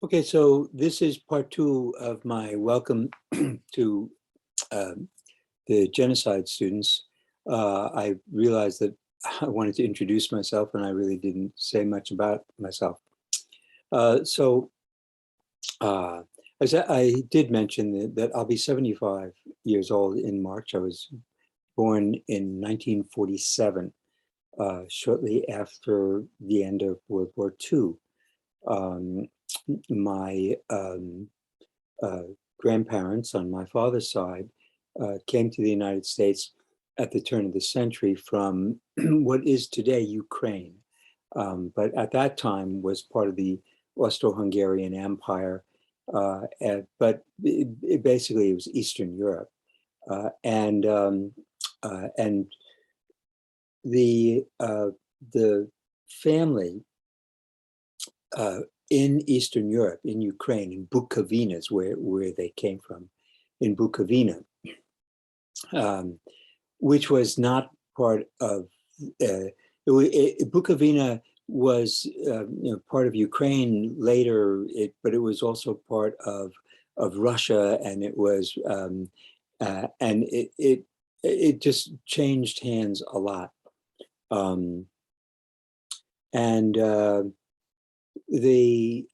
Okay, so this is part two of my welcome to um, the Genocide students. I realized that I wanted to introduce myself and I really didn't say much about myself. So uh, as I did mention that I'll be 75 years old in March. I was born in 1947, shortly after the end of World War II. Um, my uh, grandparents on my father's side came to the United States at the turn of the century from what is today Ukraine, but at that time was part of the Austro-Hungarian Empire, but basically it was Eastern Europe, and the family uh, in Eastern Europe, in Ukraine, in Bukovina is where they came from, in Bukovina, um, which was not part of, Bukovina was part of Ukraine later, but it was also part of Russia, and it was, and it just changed hands a lot. Um, and the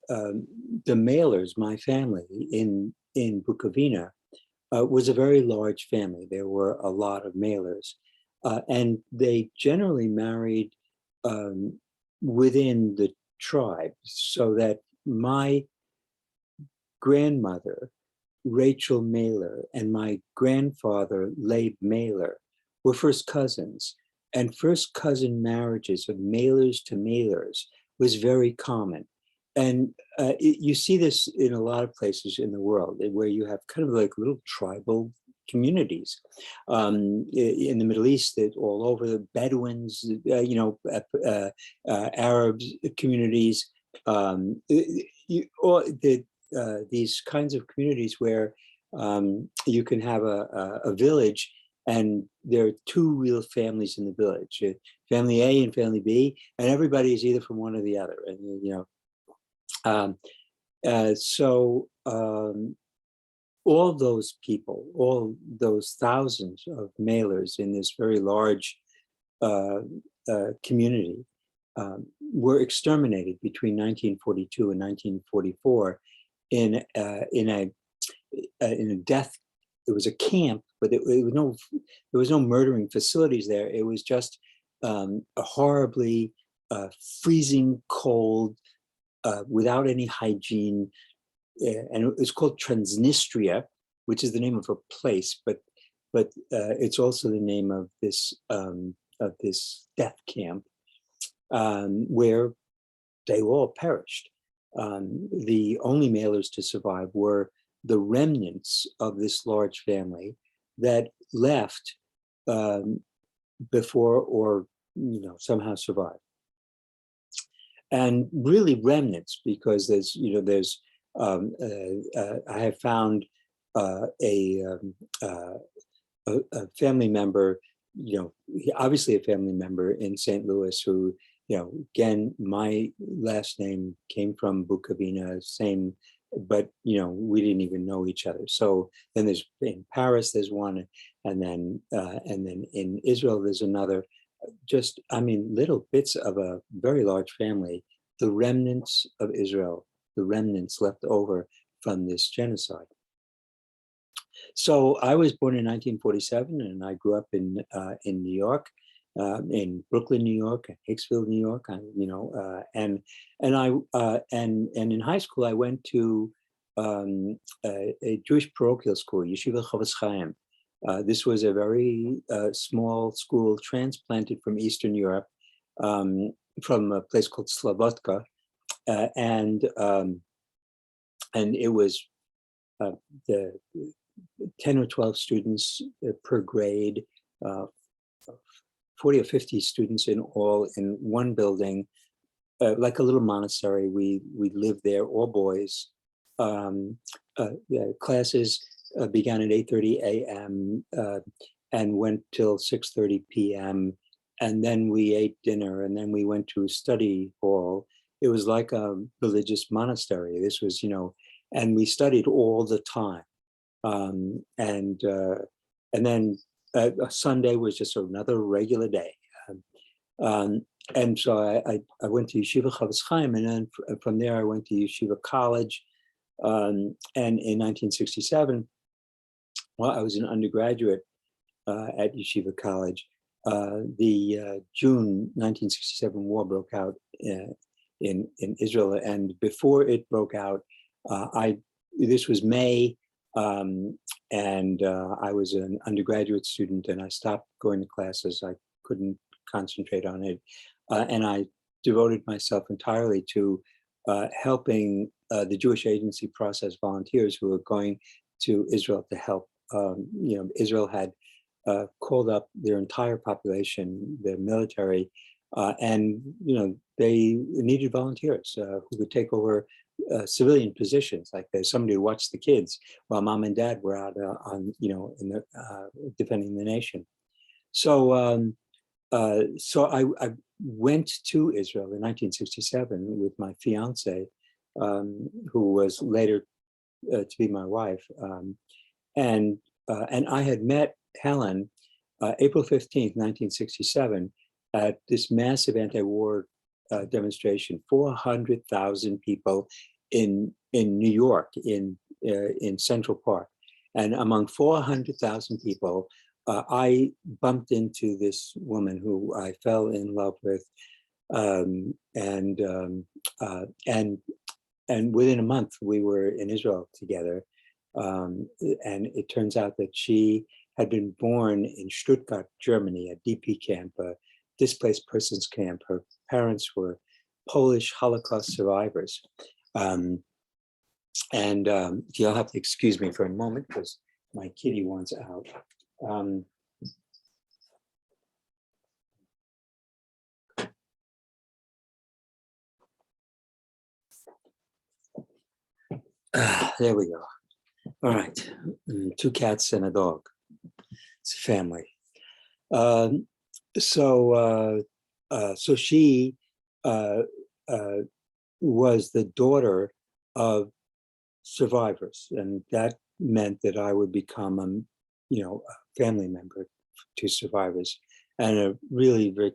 Mailers, my family in Bukovina, was a very large family. There were a lot of Mailers, and they generally married um, within the tribe, so that my grandmother, Rachel Mehler, and my grandfather, Leib Mehler, were first cousins. And first cousin marriages of Mailers to Mailers was very common. And you see this in a lot of places in the world where you have kind of like little tribal communities. In the Middle East, all over the Bedouins, Arabs communities, these kinds of communities where you can have a village and there are two real families in the village, family A and family B, and everybody is either from one or the other. And, um, so all those people, all those thousands of Mailers in this very large uh, community were exterminated between 1942 and 1944 in a death. It was a camp, but there was no murdering facilities there. It was just a horribly freezing cold, without any hygiene, and it was called Transnistria, which is the name of a place, but it's also the name of this death camp where they all perished. The only Mailers to survive were the remnants of this large family that left before, or somehow survived. And really remnants, because I have found a family member, obviously a family member in St. Louis who, again, my last name came from Bukovina, same, but, we didn't even know each other. So then there's in Paris, there's one, and then in Israel, there's another. Just, I mean, little bits of a very large family, the remnants of Israel, the remnants left over from this genocide. So I was born in 1947, and I grew up in New York, in Brooklyn, New York, Hicksville, New York. And in high school I went to a Jewish parochial school, Yeshiva Chavetz Chaim. This was a very small school transplanted from Eastern Europe, from a place called Slobodka, and it was the 10 or 12 students per grade, uh, 40 or 50 students in all in one building, like a little monastery. We lived there, all boys. Classes began at 8:30 a.m. And went till 6:30 p.m. And then we ate dinner, and then we went to study hall. it was like a religious monastery. This was, and we studied all the time. And then Sunday was just another regular day. And so I went to Yeshiva Chavetz Chaim, and then from there I went to Yeshiva College. And in 1967, well, I was an undergraduate at Yeshiva College. The June 1967 war broke out in Israel, and before it broke out, this was May, and I was an undergraduate student, and I stopped going to classes. I couldn't concentrate on it, and I devoted myself entirely to helping the Jewish Agency Process volunteers who were going to Israel to help. Israel had called up their entire population, their military, and they needed volunteers who could take over civilian positions, like there's somebody to watch the kids while mom and dad were out defending the nation. So I went to Israel in 1967 with my fiance, who was later to be my wife, and I had met Helen April 15th, 1967, at this massive anti-war demonstration. 400,000 people in New York, in Central Park, and among 400,000 people, I bumped into this woman who I fell in love with, and within a month we were in Israel together. And it turns out that she had been born in Stuttgart, Germany, a DP camp, a displaced persons camp. Her parents were Polish Holocaust survivors. You'll have to excuse me for a moment because my kitty wants out. There we go. All right, 2 cats and a dog. It's a family. So she was the daughter of survivors, and that meant that I would become a family member to survivors, and a really very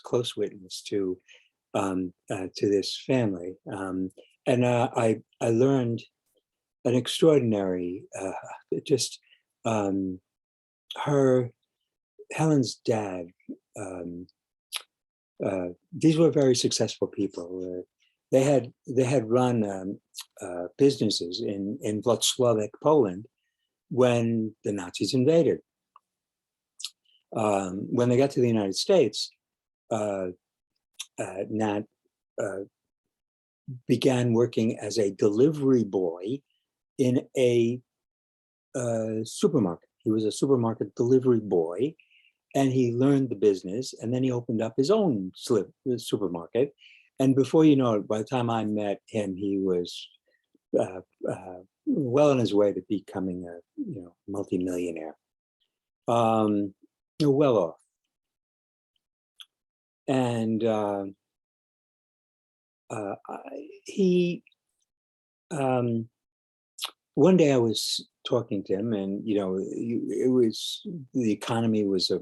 close witness to this family. And I learned an extraordinary, Helen's dad. These were very successful people. They had run businesses in Wrocław, Poland, when the Nazis invaded. When they got to the United States, Nat began working as a delivery boy in a supermarket. He was a supermarket delivery boy, and he learned the business, and then he opened up his own supermarket. And before you know it, by the time I met him, he was well on his way to becoming a multimillionaire, well off. And one day I was talking to him, and it was, the economy was a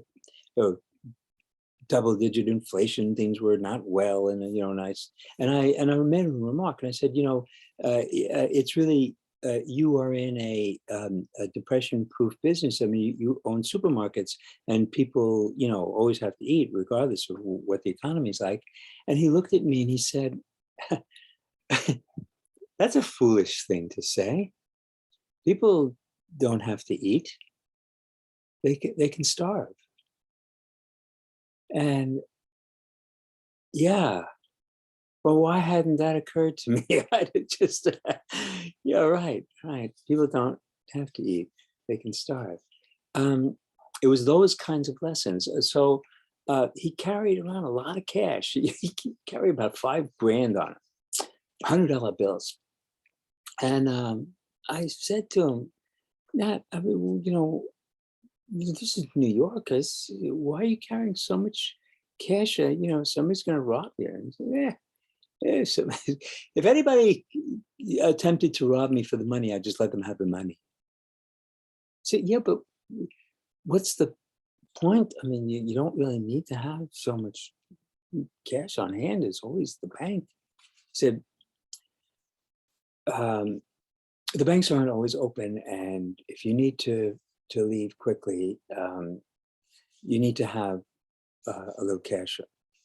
double-digit inflation. Things were not well, and nice. And I made a remark, and I said, it's really you are in a depression-proof business. I mean, you own supermarkets, and people always have to eat regardless of what the economy is like. And he looked at me and he said, "That's a foolish thing to say. People don't have to eat. They can starve." And yeah, well, why hadn't that occurred to me? I'd just, yeah, right. People don't have to eat. They can starve. It was those kinds of lessons. So he carried around a lot of cash. He carried about $5,000 on him, $100 bills. And I said to him, Nat, I mean, this is New York. Why are you carrying so much cash? Somebody's going to rob you. And he said, So if anybody attempted to rob me for the money, I'd just let them have the money. So, yeah, but what's the point? I mean, you don't really need to have so much cash on hand. It's always the bank. He said, the banks aren't always open, and if you need to leave quickly, you need to have a little cash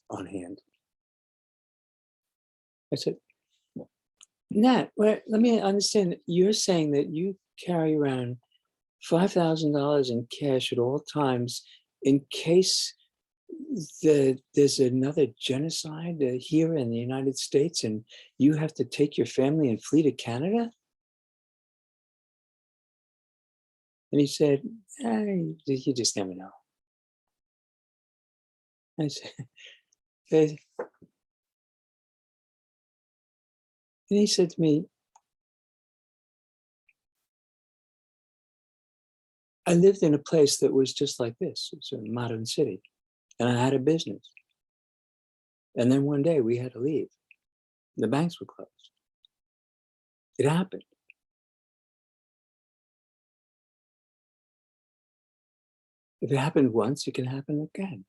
on hand. I said, Nat, let me understand. You're saying that you carry around $5,000 in cash at all times in case there's another genocide here in the United States and you have to take your family and flee to Canada? And he said, you just never know. I said, and he said to me, I lived in a place that was just like this. It's a modern city. And I had a business. And then one day we had to leave. The banks were closed. It happened. If it happened once, it can happen again.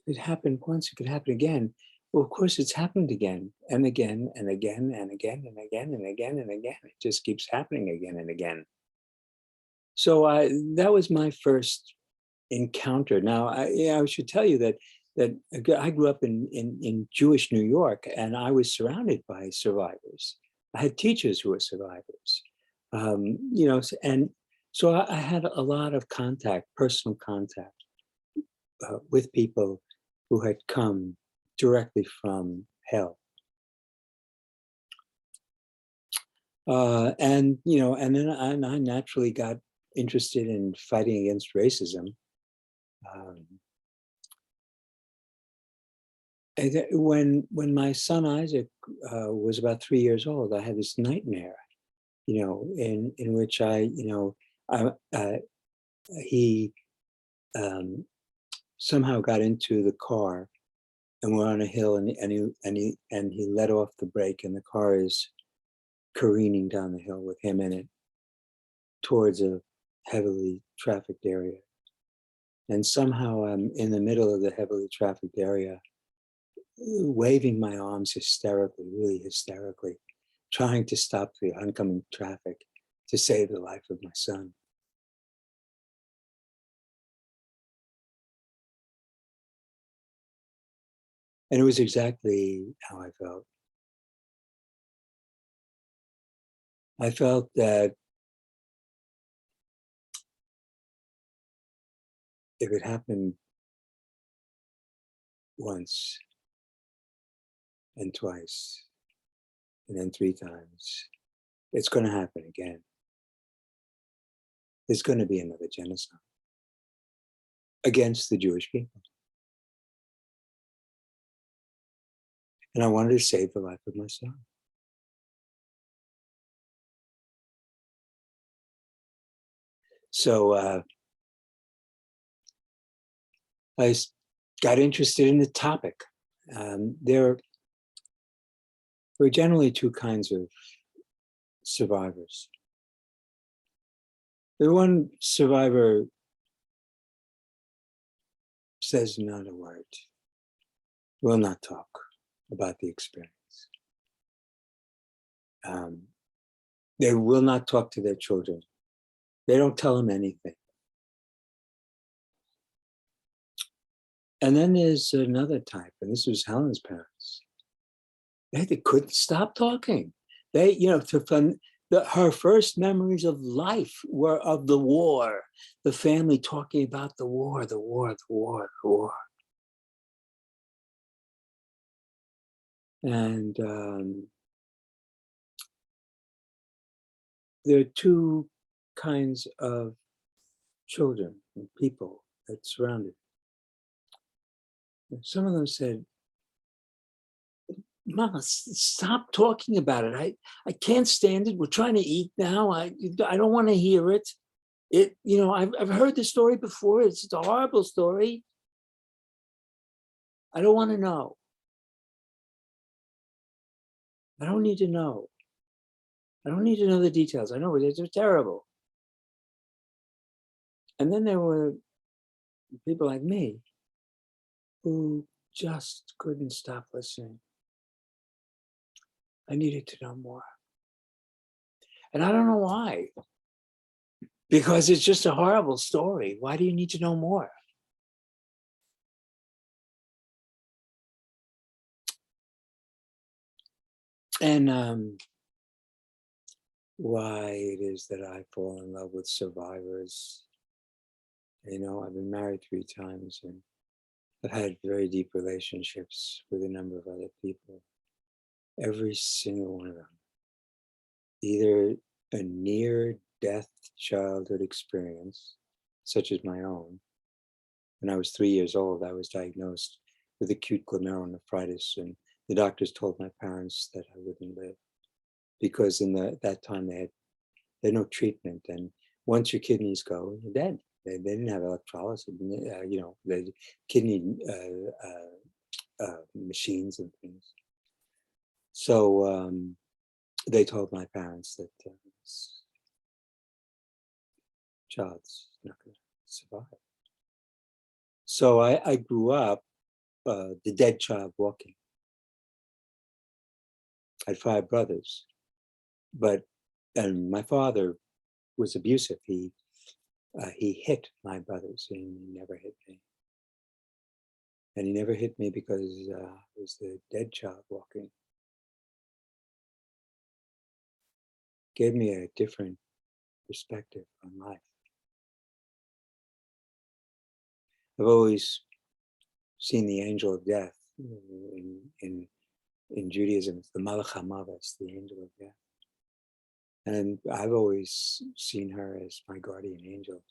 If it happened once, it could happen again. Well, of course, it's happened again and again and again and again and again and again and again. It just keeps happening again and again. So that was my first encounter. Now, I should tell you that I grew up in Jewish New York, and I was surrounded by survivors. I had teachers who were survivors, and so I had a lot of contact, personal contact, with people who had come directly from hell. And then I naturally got interested in fighting against racism. And when my son Isaac was about 3 years old, I had this nightmare, in which he somehow got into the car, and we're on a hill, and he let off the brake, and the car is careening down the hill with him in it towards a heavily trafficked area. And somehow I'm in the middle of the heavily trafficked area, waving my arms hysterically, really hysterically, trying to stop the oncoming traffic to save the life of my son. And it was exactly how I felt. I felt that if it happened once and twice and then 3 times, it's going to happen again. There's going to be another genocide against the Jewish people. And I wanted to save the life of my son. So I got interested in the topic. There were generally 2 kinds of survivors. The one survivor says not a word, will not talk about the experience. They will not talk to their children. They don't tell them anything. And then there's another type, and this was Helen's parents. They couldn't stop talking. They, her first memories of life were of the war, the family talking about the war, the war, the war, the war. And there are 2 kinds of children and people that surrounded. Some of them said, Mama, stop talking about it. I can't stand it. We're trying to eat now. I don't want to hear it. I've heard the story before. It's a horrible story. I don't want to know. I don't need to know. I don't need to know the details. I know they're terrible. And then there were people like me who just couldn't stop listening. I needed to know more. And I don't know why. Because it's just a horrible story. Why do you need to know more? And why it is that I fall in love with survivors. I've been married 3 times and I've had very deep relationships with a number of other people. Every single one of them, either a near-death childhood experience, such as my own. When I was 3 years old, I was diagnosed with acute glomerulonephritis, and the doctors told my parents that I wouldn't live because in that time they had no treatment, and once your kidneys go, you're dead. They didn't have electrolysis, the kidney machines and things. So they told my parents that this child's not going to survive. So I grew up the dead child walking. I had 5 brothers, and my father was abusive. He hit my brothers, and he never hit me. And he never hit me because I was the dead child walking. Gave me a different perspective on life. I've always seen the angel of death in Judaism. It's the Malach HaMavet, the angel of death. And I've always seen her as my guardian angel.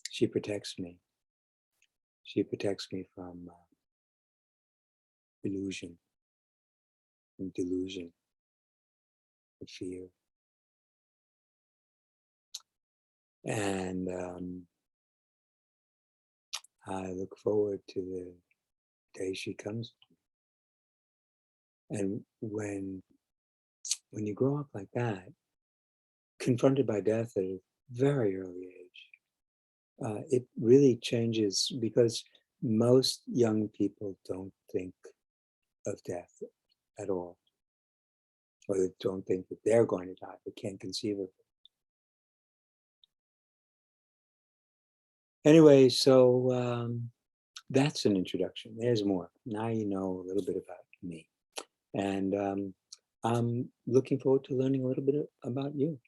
She protects me. She protects me from illusion, from delusion, from fear. And I look forward to the day she comes. And when you grow up like that, confronted by death at a very early age, it really changes, because most young people don't think of death at all, or they don't think that they're going to die. They can't conceive of it. Anyway, so that's an introduction. There's more. Now you know a little bit about me. And I'm looking forward to learning a little bit about you.